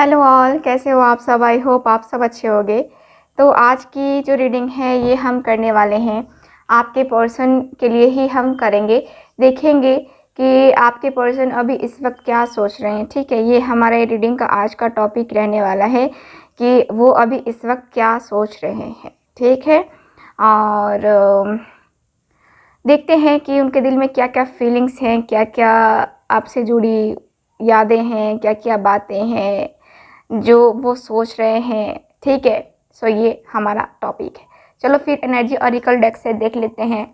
Hello all, कैसे हो आप सब। आई होप आप सब अच्छे होंगे। तो आज की जो रीडिंग है ये हम करने वाले हैं आपके पर्सन के लिए ही हम करेंगे। देखेंगे कि आपके पर्सन अभी इस वक्त क्या सोच रहे हैं। ठीक है, ये हमारे रीडिंग का आज का टॉपिक रहने वाला है कि वो अभी इस वक्त क्या सोच रहे हैं। ठीक है, और देखते हैं कि उनके दिल में क्या क्या फीलिंग्स हैं, क्या क्या आपसे जुड़ी यादें हैं, क्या क्या बातें हैं जो वो सोच रहे हैं। ठीक है, सो ये हमारा टॉपिक है। चलो फिर एनर्जी ऑरिकल डेक से देख लेते हैं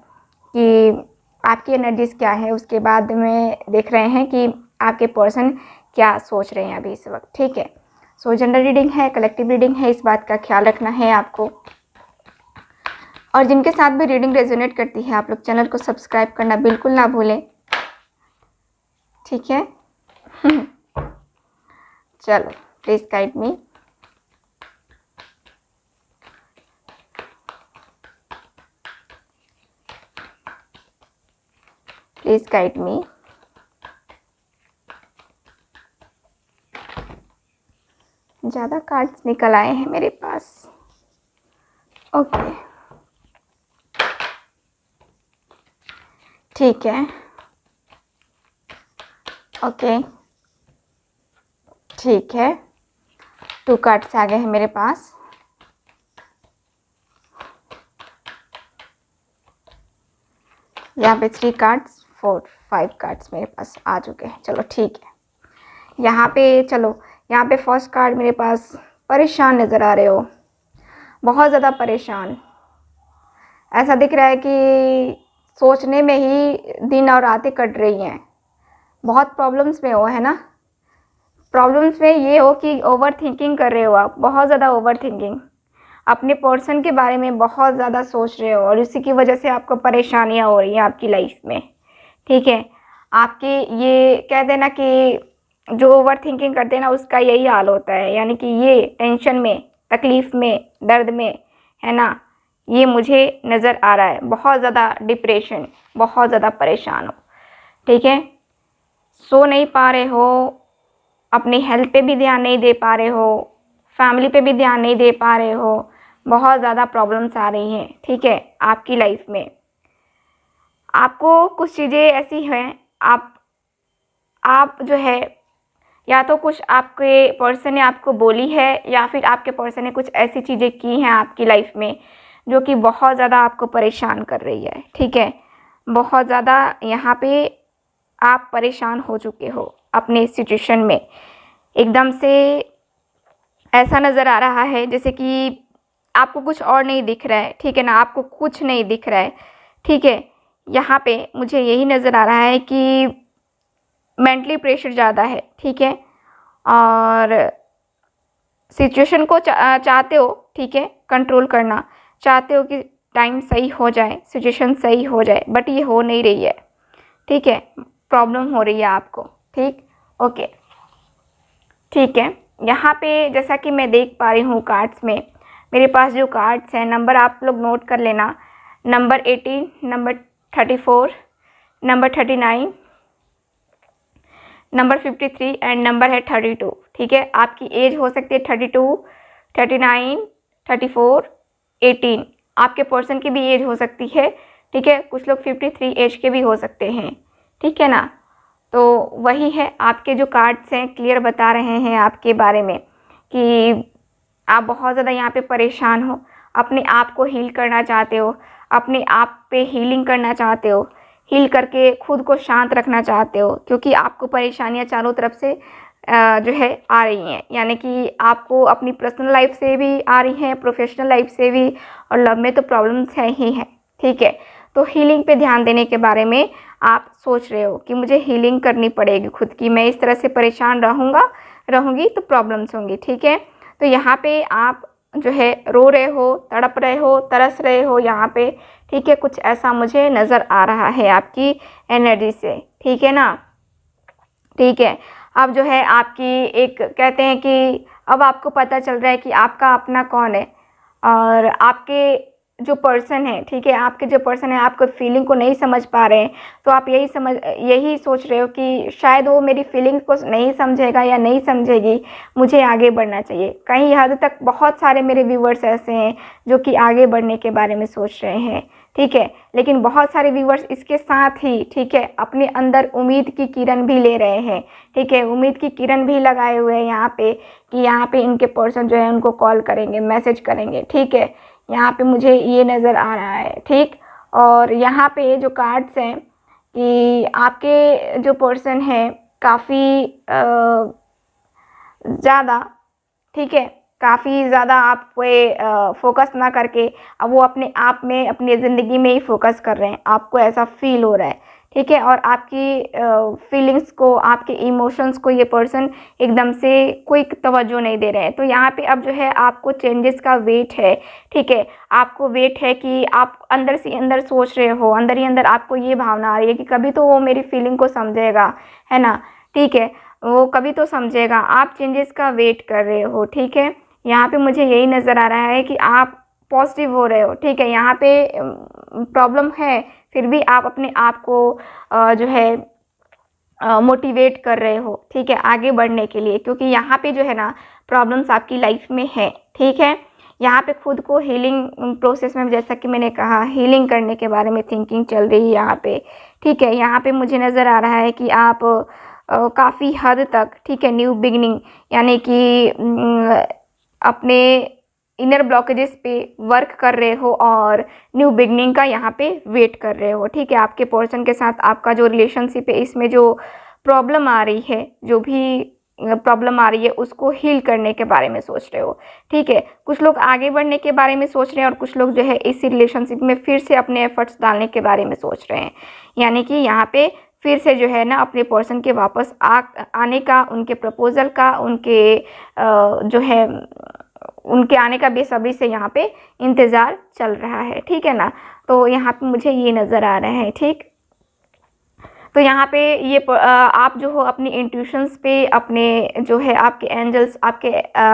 कि आपकी एनर्जीज क्या है। उसके बाद में देख रहे हैं कि आपके पर्सन क्या सोच रहे हैं अभी इस वक्त। ठीक है, सो जनरल रीडिंग है, कलेक्टिव रीडिंग है, इस बात का ख्याल रखना है आपको। और जिनके साथ भी रीडिंग रेजोनेट करती है आप लोग चैनल को सब्सक्राइब करना बिल्कुल ना भूलें। ठीक है चलो, please guide me. Please guide me. ज़्यादा कार्ड्स निकल आए हैं मेरे पास। ओके, ठीक है। ओके, ठीक है। 2 कार्ड्स आ गए हैं मेरे पास। यहाँ पे 3 कार्ड्स, 4 5 कार्ड्स मेरे पास आ चुके हैं। चलो ठीक है। यहाँ पे चलो, यहाँ पे फर्स्ट कार्ड मेरे पास परेशान नज़र आ रहे हो, बहुत ज़्यादा परेशान। ऐसा दिख रहा है कि सोचने में ही दिन और रातें कट रही हैं। बहुत प्रॉब्लम्स में हो, है ना। प्रॉब्लम्स में ये हो कि ओवर थिंकिंग कर रहे हो आप, बहुत ज़्यादा ओवर थिंकिंग। अपने पर्सन के बारे में बहुत ज़्यादा सोच रहे हो और इसी की वजह से आपको परेशानियां हो रही हैं आपकी लाइफ में। ठीक है, आपके ये कहते हैं ना कि जो ओवर थिंकिंग करते हैं ना उसका यही हाल होता है, यानी कि ये टेंशन में, तकलीफ़ में, दर्द में, है ना। ये मुझे नज़र आ रहा है, बहुत ज़्यादा डिप्रेशन, बहुत ज़्यादा परेशान हो। ठीक है, सो नहीं पा रहे हो, अपनी हेल्थ पे भी ध्यान नहीं दे पा रहे हो, फैमिली पे भी ध्यान नहीं दे पा रहे हो, बहुत ज़्यादा प्रॉब्लम्स आ रही हैं। ठीक है, आपकी लाइफ में आपको कुछ चीज़ें ऐसी हैं, आप जो है, या तो कुछ आपके पर्सन ने आपको बोली है या फिर आपके पर्सन ने कुछ ऐसी चीज़ें की हैं आपकी लाइफ में जो कि बहुत ज़्यादा आपको परेशान कर रही है। ठीक है, बहुत ज़्यादा यहाँ पे आप परेशान हो चुके हो अपने सिचुएशन में। एकदम से ऐसा नज़र आ रहा है जैसे कि आपको कुछ और नहीं दिख रहा है। ठीक है ना, आपको कुछ नहीं दिख रहा है। ठीक है, यहाँ पे मुझे यही नज़र आ रहा है कि मेंटली प्रेशर ज़्यादा है। ठीक है, और सिचुएशन को चाहते हो, ठीक है, कंट्रोल करना चाहते हो कि टाइम सही हो जाए, सिचुएशन सही हो जाए, बट ये हो नहीं रही है। ठीक है, प्रॉब्लम हो रही है आपको। ठीक, ओके, ठीक है। यहाँ पे जैसा कि मैं देख पा रही हूँ कार्ड्स में, मेरे पास जो कार्ड्स हैं, नंबर आप लोग नोट कर लेना। Number 18, number 34, number 39, number 53 and number है 32। ठीक है, आपकी एज हो सकती है 32, 39, 34, 18। आपके पर्सन की भी एज हो सकती है। ठीक है, कुछ लोग 53 एज के भी हो सकते हैं। ठीक है ना, तो वही है, आपके जो कार्ड्स हैं क्लियर बता रहे हैं आपके बारे में कि आप बहुत ज़्यादा यहाँ पे परेशान हो, अपने आप को हील करना चाहते हो, अपने आप पे हीलिंग करना चाहते हो, हील करके खुद को शांत रखना चाहते हो, क्योंकि आपको परेशानियाँ चारों तरफ से जो है आ रही हैं। यानी कि आपको अपनी पर्सनल लाइफ से भी आ रही हैं, प्रोफेशनल लाइफ से भी, और लव में तो प्रॉब्लम्स हैं ही हैं। ठीक है, तो हीलिंग पे ध्यान देने के बारे में आप सोच रहे हो कि मुझे हीलिंग करनी पड़ेगी खुद की, मैं इस तरह से परेशान रहूँगी तो प्रॉब्लम्स होंगी। ठीक है, तो यहाँ पे आप जो है रो रहे हो, तड़प रहे हो, तरस रहे हो यहाँ पे। ठीक है, कुछ ऐसा मुझे नज़र आ रहा है आपकी एनर्जी से। ठीक है ना, ठीक है। अब जो है आपकी एक कहते हैं कि अब आपको पता चल रहा है कि आपका अपना कौन है और आपके जो पर्सन है, ठीक है, आपके जो पर्सन है आपको फीलिंग को नहीं समझ पा रहे हैं, तो आप यही सोच रहे हो कि शायद वो मेरी फीलिंग्स को नहीं समझेगा या नहीं समझेगी, मुझे आगे बढ़ना चाहिए। कहीं हद तक बहुत सारे मेरे व्यूवर्स ऐसे हैं जो कि आगे बढ़ने के बारे में सोच रहे हैं, ठीक है, लेकिन बहुत सारे व्यूवर्स इसके साथ ही, ठीक है, अपने अंदर उम्मीद की किरण भी ले रहे हैं, ठीक है, उम्मीद की किरण भी लगाए हुए हैं यहाँ पे कि यहाँ पे इनके पर्सन जो है उनको कॉल करेंगे, मैसेज करेंगे, ठीक है, यहाँ पे मुझे ये नज़र आ रहा है, ठीक। और यहाँ पे जो कार्ड्स हैं कि आपके जो पर्सन है काफ़ी ज़्यादा, ठीक है, काफ़ी ज़्यादा आप पे फोकस ना करके अब वो अपने आप में, अपनी ज़िंदगी में ही फोकस कर रहे हैं, आपको ऐसा फील हो रहा है, ठीक है। और आपकी फीलिंग्स को, आपके इमोशंस को ये पर्सन एकदम से कोई तवज्जो नहीं दे रहे हैं। तो यहाँ पे अब जो है आपको चेंजेस का वेट है, ठीक है, आपको वेट है कि आप अंदर से अंदर सोच रहे हो, अंदर ही अंदर आपको ये भावना आ रही है कि कभी तो वो मेरी फीलिंग को समझेगा, है ना, ठीक है, वो कभी तो समझेगा। आप चेंजेस का वेट कर रहे हो, ठीक है। यहाँ पे मुझे यही नज़र आ रहा है कि आप पॉजिटिव हो रहे हो, ठीक है। यहाँ पे प्रॉब्लम है, फिर भी आप अपने आप को जो है मोटिवेट कर रहे हो, ठीक है, आगे बढ़ने के लिए, क्योंकि यहाँ पे जो है ना प्रॉब्लम्स आपकी लाइफ में है, ठीक है। यहाँ पे खुद को हीलिंग प्रोसेस में, जैसा कि मैंने कहा, हीलिंग करने के बारे में थिंकिंग चल रही है यहाँ पे, ठीक है। यहाँ पे मुझे नज़र आ रहा है कि आप काफ़ी हद तक, ठीक है, न्यू बिगनिंग यानी कि अपने इनर ब्लॉकेजेस पे वर्क कर रहे हो और न्यू बिगनिंग का यहाँ पे वेट कर रहे हो, ठीक है। आपके पर्सन के साथ आपका जो रिलेशनशिप है, इसमें जो प्रॉब्लम आ रही है, जो भी प्रॉब्लम आ रही है, उसको हील करने के बारे में सोच रहे हो, ठीक है। कुछ लोग आगे बढ़ने के बारे में सोच रहे हैं और कुछ लोग जो है इसी रिलेशनशिप में फिर से अपने एफर्ट्स डालने के बारे में सोच रहे हैं, यानी कि यहाँ पे फिर से जो है ना अपने पर्सन के वापस आने का, उनके प्रपोजल का, उनके जो है उनके आने का बेसब्री से यहाँ पे इंतज़ार चल रहा है, ठीक है ना। तो यहाँ पे मुझे ये नज़र आ रहा है, ठीक। तो यहाँ पे ये आप जो हो अपनी इंट्यूशंस पे, अपने जो है आपके एंजल्स, आपके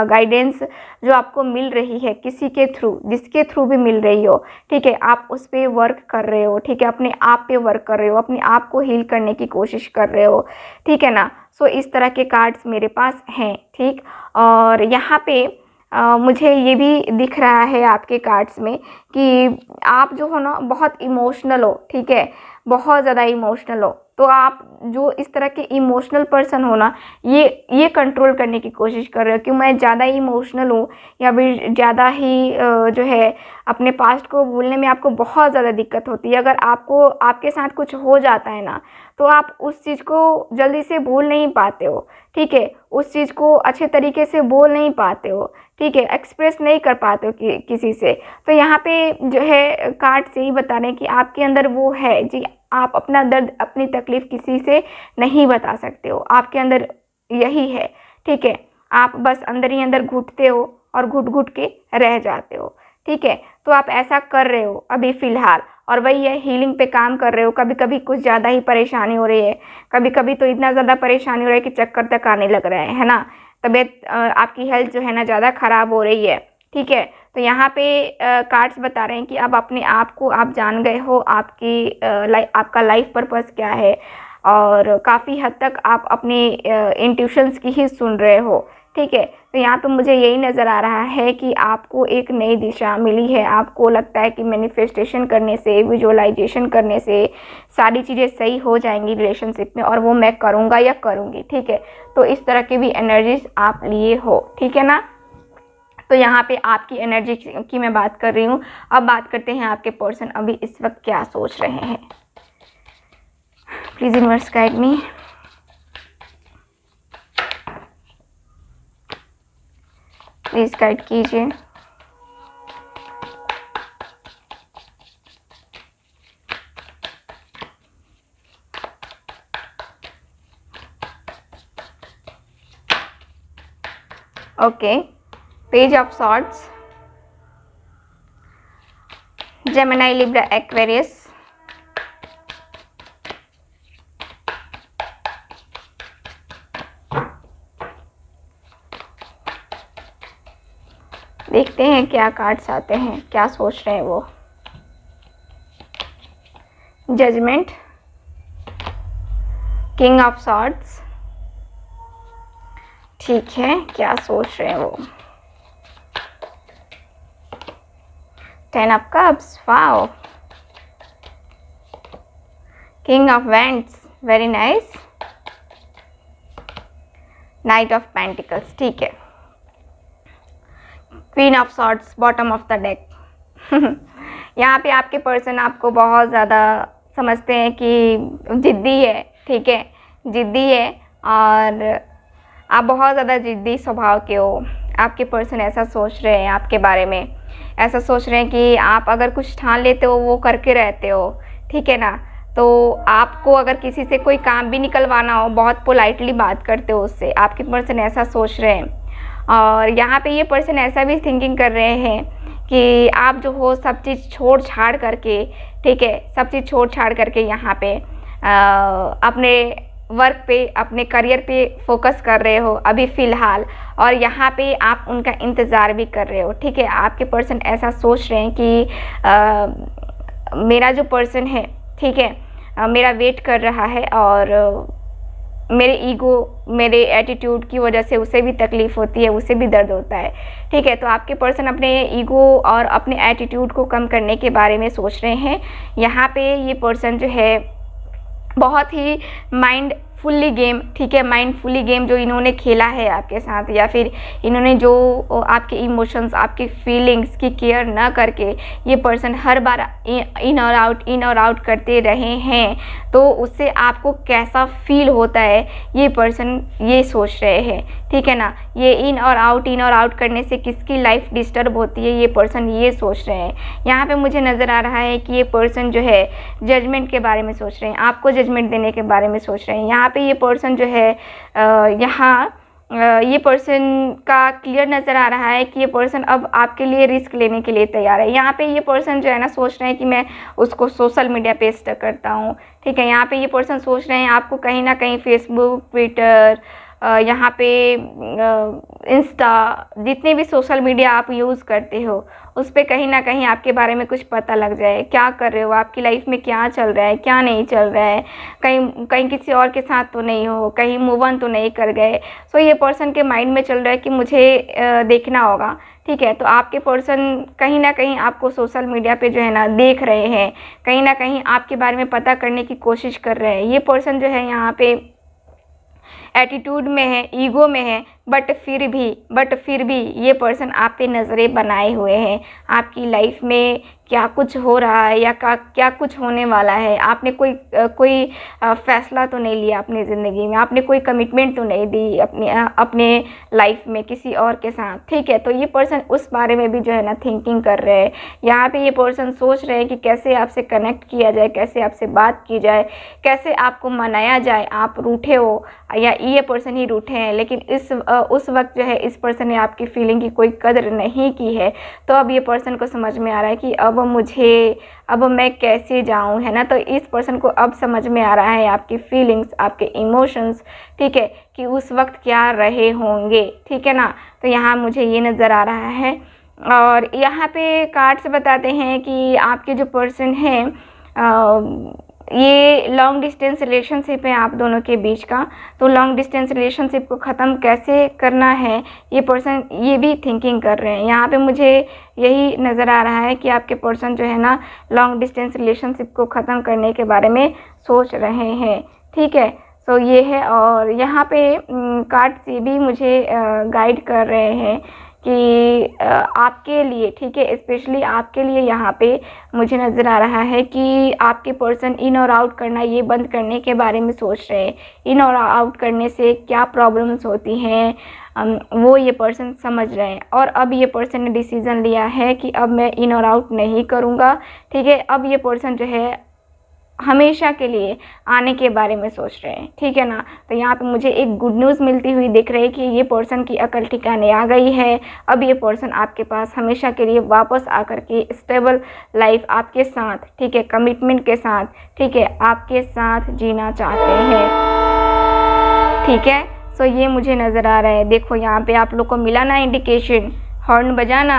गाइडेंस जो आपको मिल रही है किसी के थ्रू, जिसके थ्रू भी मिल रही हो, ठीक है, आप उस पर वर्क कर रहे हो, ठीक है, अपने आप पे वर्क कर रहे हो, अपने आप को हील करने की कोशिश कर रहे हो, ठीक है ना। सो इस तरह के कार्ड्स मेरे पास हैं, ठीक। और यहाँ पे मुझे ये भी दिख रहा है आपके कार्ड्स में कि आप जो हो ना बहुत इमोशनल हो, ठीक है, बहुत ज़्यादा इमोशनल हो। तो आप जो इस तरह के इमोशनल पर्सन हो ना, ये कंट्रोल करने की कोशिश कर रहे हो कि मैं ज़्यादा इमोशनल हूँ या फिर ज़्यादा ही जो है अपने पास्ट को भूलने में आपको बहुत ज़्यादा दिक्कत होती है। अगर आपके साथ कुछ हो जाता है ना, तो आप उस चीज़ को जल्दी से भूल नहीं पाते हो, ठीक है, उस चीज़ को अच्छे तरीके से बोल नहीं पाते हो, ठीक है, एक्सप्रेस नहीं कर पाते हो किसी से। तो यहाँ पे जो है कार्ड से ही बता रहे हैं कि आपके अंदर वो है जी, आप अपना दर्द, अपनी तकलीफ़ किसी से नहीं बता सकते हो, आपके अंदर यही है, ठीक है। आप बस अंदर ही अंदर घुटते हो और घुट घुट के रह जाते हो, ठीक है। तो आप ऐसा कर रहे हो अभी फ़िलहाल, और वही है, हीलिंग पे काम कर रहे हो। कभी कभी कुछ ज़्यादा ही परेशानी हो रही है, कभी कभी तो इतना ज़्यादा परेशानी हो रही है कि चक्कर तक आने लग रहा है ना। तबीयत, आपकी हेल्थ जो है ना ज़्यादा ख़राब हो रही है, ठीक है। तो यहाँ पे कार्ड्स बता रहे हैं कि अब अपने आप को आप जान गए हो, आपका लाइफ पर्पस क्या है, और काफ़ी हद तक आप अपने इंट्यूशंस की ही सुन रहे हो, ठीक है। तो यहाँ पे मुझे यही नज़र आ रहा है कि आपको एक नई दिशा मिली है। आपको लगता है कि मैनिफेस्टेशन करने से, विजुअलाइजेशन करने से सारी चीज़ें सही हो जाएंगी रिलेशनशिप में, और वो मैं करूँगा या करूँगी, ठीक है। तो इस तरह की भी एनर्जीज आप लिए हो, ठीक है ना। तो यहाँ पे आपकी एनर्जी की मैं बात कर रही हूँ। अब बात करते हैं आपके पर्सन अभी इस वक्त क्या सोच रहे हैं। Please universe guide me. Please guide कीजिए। Okay, Page of Swords, Gemini, Libra, Aquarius, देखते हैं क्या कार्ड्स आते हैं, क्या सोच रहे हैं वो। जजमेंट, किंग ऑफ सॉर्ड्स, ठीक है, क्या सोच रहे हैं वो। 10 of cups, wow. King of wands, very nice. Night of pentacles, ठीक है। Queen of swords, bottom of the deck. यहाँ पे आपके पर्सन आपको बहुत ज़्यादा समझते हैं कि जिद्दी है, ठीक है, जिद्दी है, और आप बहुत ज़्यादा जिद्दी स्वभाव के हो। आपके पर्सन ऐसा सोच रहे हैं आपके बारे में, ऐसा सोच रहे हैं कि आप अगर कुछ ठान लेते हो वो करके रहते हो, ठीक है ना। तो आपको अगर किसी से कोई काम भी निकलवाना हो, बहुत पोलाइटली बात करते हो उससे, आपके पर्सन ऐसा सोच रहे हैं। और यहाँ पे ये पर्सन ऐसा भी थिंकिंग कर रहे हैं कि आप जो हो सब चीज़ छोड़ छाड़ करके, ठीक है, सब चीज़ छोड़ छाड़ करके यहाँ पे अपने वर्क पे, अपने करियर पे फोकस कर रहे हो अभी फ़िलहाल, और यहाँ पे आप उनका इंतज़ार भी कर रहे हो, ठीक है। आपके पर्सन ऐसा सोच रहे हैं कि मेरा जो पर्सन है, ठीक है, मेरा वेट कर रहा है, और मेरे ईगो, मेरे एटीट्यूड की वजह से उसे भी तकलीफ़ होती है, उसे भी दर्द होता है, ठीक है। तो आपके पर्सन अपने ईगो और अपने एटीट्यूड को कम करने के बारे में सोच रहे हैं। यहाँ पे ये पर्सन जो है बहुत ही माइंड फुल्ली गेम, ठीक है, माइंडफुली गेम जो इन्होंने खेला है आपके साथ, या फिर इन्होंने जो आपके इमोशंस, आपकी फीलिंग्स की केयर न करके ये पर्सन हर बार इन और आउट करते रहे हैं, तो उससे आपको कैसा फील होता है ये पर्सन ये सोच रहे हैं, ठीक है ना। ये इन और आउट करने से किसकी लाइफ डिस्टर्ब होती है ये पर्सन ये सोच रहे हैं। यहाँ पे मुझे नज़र आ रहा है कि ये पर्सन जो है जजमेंट के बारे में सोच रहे हैं, आपको जजमेंट देने के बारे में सोच रहे हैं। यहाँ पे ये पर्सन जो है ये पर्सन का क्लियर नज़र आ रहा है कि ये पर्सन अब आपके लिए रिस्क लेने के लिए तैयार है। यहाँ पे ये पर्सन जो है ना सोच रहे हैं कि मैं उसको सोशल मीडिया पे स्टक करता हूँ, ठीक है। यहाँ पे ये पर्सन सोच रहे हैं आपको कहीं ना कहीं फेसबुक, ट्विटर, यहाँ पे इंस्टा, जितने भी सोशल मीडिया आप यूज़ करते हो उस पर कहीं ना कहीं आपके बारे में कुछ पता लग जाए, क्या कर रहे हो, आपकी लाइफ में क्या चल रहा है, क्या नहीं चल रहा है, कहीं किसी और के साथ तो नहीं हो, कहीं मूव ऑन तो नहीं कर गए। सो ये पर्सन के माइंड में चल रहा है कि मुझे देखना होगा, ठीक है। तो आपके पर्सन कहीं ना कहीं आपको सोशल मीडिया पे जो है ना देख रहे हैं, कहीं ना कहीं आपके बारे में पता करने की कोशिश कर रहे हैं। ये पर्सन जो है यहाँ पे एटीट्यूड में है, ईगो में है, बट फिर भी ये पर्सन आप पे नज़रें बनाए हुए हैं। आपकी लाइफ में क्या कुछ हो रहा है या क्या कुछ होने वाला है, आपने कोई फ़ैसला तो नहीं लिया अपनी ज़िंदगी में, आपने कोई कमिटमेंट तो नहीं दी अपने लाइफ में किसी और के साथ, ठीक है। तो ये पर्सन उस बारे में भी जो है ना थिंकिंग कर रहे हैं। यहाँ पे ये पर्सन सोच रहे हैं कि कैसे आपसे कनेक्ट किया जाए, कैसे आपसे बात की जाए, कैसे आपको मनाया जाए। आप रूठे हो या ये पर्सन ही रूठे हैं, लेकिन उस वक्त जो है इस पर्सन ने आपकी फीलिंग की कोई कदर नहीं की है। तो अब ये पर्सन को समझ में आ रहा है कि अब मैं कैसे जाऊं, है ना। तो इस पर्सन को अब समझ में आ रहा है आपकी फीलिंग्स, आपके इमोशंस, ठीक है, कि उस वक्त क्या रहे होंगे, ठीक है ना। तो यहाँ मुझे ये नज़र आ रहा है। और यहाँ पे कार्ड्स बताते हैं कि आपके जो पर्सन हैं ये लॉन्ग डिस्टेंस रिलेशनशिप है आप दोनों के बीच का। तो लॉन्ग डिस्टेंस रिलेशनशिप को ख़त्म कैसे करना है ये पर्सन ये भी थिंकिंग कर रहे हैं। यहाँ पे मुझे यही नज़र आ रहा है कि आपके पर्सन जो है ना लॉन्ग डिस्टेंस रिलेशनशिप को ख़त्म करने के बारे में सोच रहे हैं, ठीक है। सो ये है। और यहाँ पे कार्ड्स ये भी मुझे गाइड कर रहे हैं कि आपके लिए, ठीक है, स्पेशली आपके लिए यहाँ पे मुझे नज़र आ रहा है कि आपके पर्सन इन और आउट करना ये बंद करने के बारे में सोच रहे हैं। इन और आउट करने से क्या प्रॉब्लम्स होती हैं वो ये पर्सन समझ रहे हैं। और अब ये पर्सन ने डिसीज़न लिया है कि अब मैं इन और आउट नहीं करूँगा, ठीक है। अब ये पर्सन जो है हमेशा के लिए आने के बारे में सोच रहे हैं, ठीक है ना। तो यहाँ पे मुझे एक गुड न्यूज़ मिलती हुई दिख रही है कि ये पर्सन की अकल ठिकाने आ गई है। अब ये पर्सन आपके पास हमेशा के लिए वापस आकर के स्टेबल लाइफ आपके साथ, ठीक है, कमिटमेंट के साथ, ठीक है, आपके साथ जीना चाहते हैं, ठीक है। सो ये मुझे नज़र आ रहा है। देखो यहाँ पे आप लोग को मिला ना इंडिकेशन, हॉर्न बजाना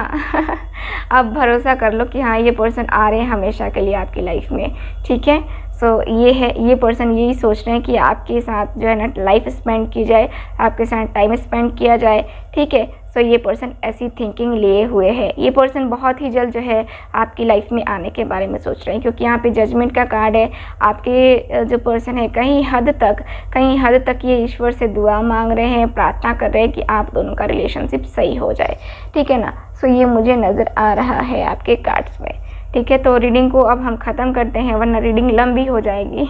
आप भरोसा कर लो कि हाँ ये पर्सन आ रहे हैं हमेशा के लिए आपकी लाइफ में, ठीक है। सो ये है, ये पर्सन यही सोच रहे हैं कि आपके साथ जो है ना लाइफ स्पेंड की जाए, आपके साथ टाइम स्पेंड किया जाए, ठीक है। सो ये पर्सन ऐसी थिंकिंग लिए हुए है। ये पर्सन बहुत ही जल्द जो है आपकी लाइफ में आने के बारे में सोच रहे हैं, क्योंकि यहाँ पे जजमेंट का कार्ड है। आपके जो पर्सन है कहीं हद तक ये ईश्वर से दुआ मांग रहे हैं, प्रार्थना कर रहे हैं कि आप दोनों का रिलेशनशिप सही हो जाए, ठीक है ना। सो ये मुझे नज़र आ रहा है आपके कार्ड्स में, ठीक है। तो रीडिंग को अब हम ख़त्म करते हैं, वरना रीडिंग लंबी हो जाएगी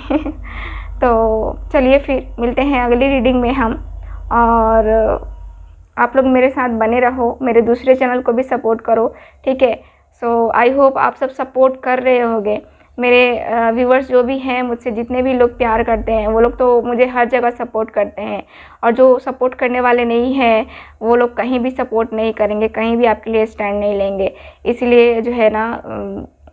तो चलिए फिर मिलते हैं अगली रीडिंग में हम। और आप लोग मेरे साथ बने रहो, मेरे दूसरे चैनल को भी सपोर्ट करो, ठीक है। सो आई होप आप सब सपोर्ट कर रहे होगे। मेरे व्यूवर्स जो भी हैं, मुझसे जितने भी लोग प्यार करते हैं, वो लोग तो मुझे हर जगह सपोर्ट करते हैं, और जो सपोर्ट करने वाले नहीं हैं वो लोग कहीं भी सपोर्ट नहीं करेंगे, कहीं भी आपके लिए स्टैंड नहीं लेंगे। इसलिए जो है ना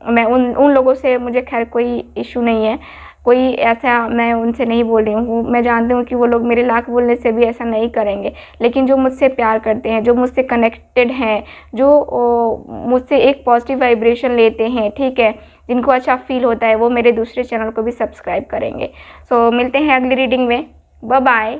मैं उन लोगों से, मुझे खैर कोई इशू नहीं है, कोई ऐसा मैं उनसे नहीं बोल रही हूँ। मैं जानती हूँ कि वो लोग मेरे लाख बोलने से भी ऐसा नहीं करेंगे, लेकिन जो मुझसे प्यार करते हैं, जो मुझसे कनेक्टेड हैं, जो मुझसे एक पॉजिटिव वाइब्रेशन लेते हैं, ठीक है, जिनको अच्छा फील होता है, वो मेरे दूसरे चैनल को भी सब्सक्राइब करेंगे। सो मिलते हैं अगली रीडिंग में। Bye bye.